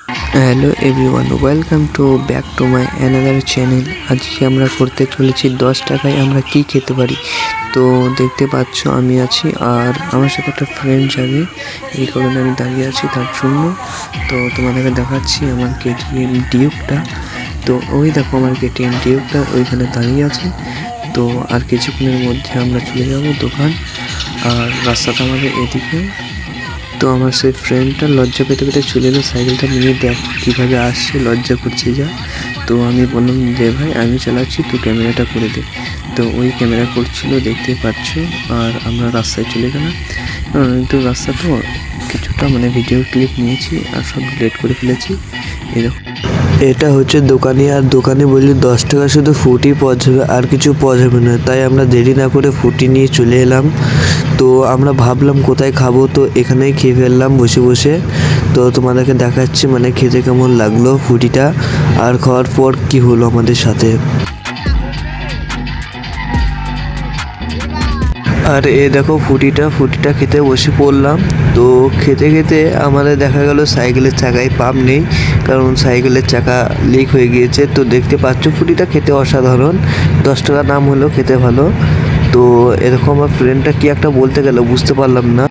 Hello everyone, welcome back to my another channel. আজকে আমরা করতে চলেছি 10 টাকায় আমরা কি খেতে পারি। তো দেখতে পাচ্ছ আমি আছি আর আমার সাথে একটা ফ্রেন্ড যাবে, এই কারণে আমি দাঁড়িয়ে আছি তার জন্য। তো তোমাদেরকে দেখাচ্ছি আমার কেটিএম ডিউকটা। তো ওই দেখো আমার কেটিএম ডিউকটা ওইখানে দাঁড়িয়ে আছে। তো আর কিছুক্ষণের মধ্যে আমরা চলে যাব দোকান, আর রাস্তাটা আমাদের এদিকে। তো আমার সেই ফ্রেন্ডটা লজ্জা পেতে পেতে চলে এলো, সাইকেলটা নিয়ে দেখ কীভাবে আসছে, লজ্জা করছে যা। তো আমি বললাম দে ভাই আমি চালাচ্ছি, তুই ক্যামেরাটা করে দে। তো ওই ক্যামেরা করছিল, দেখতে পাচ্ছ। আর আমরা রাস্তায় চলে গেলাম, একটু রাস্তা তো কিছুটা ভিডিও ক্লিপ নিয়েছি আর সব ডিলিট করে ফেলেছি। এরকম এটা হচ্ছে দোকানি, আর দোকানে বললি 10 টাকা শুধু ফুটি পাওয়া যাবে, আর কিছু পাওয়া যাবে না। তাই আমরা দেরি না করে ফুটি নিয়ে চলে এলাম। তো আমরা ভাবলাম কোথায় খাবো, তো এখানেই খেয়ে ফেললাম বসে বসে। তো তোমাদেরকে দেখাচ্ছি খেতে কেমন লাগলো ফুটিটা, আর খাওয়ার পর কি হলো আমাদের সাথে। আর দেখো ফুটিটা খেতে বসে পড়লাম। তো খেতে খেতে আমাদের দেখা গেল সাইকেলের চাকায় পাম্প নেই, কারণ সাইকেলের চাকা লিক হয়ে গিয়েছে। তো দেখতে পাচ্ছ ফুটিটা খেতে অসাধারণ, 10 টাকা দাম হলো, খেতে ভালো। তো এরকম আমার ফ্রেন্ডটা কি একটা বলতে গেল, বুঝতে পারলাম না।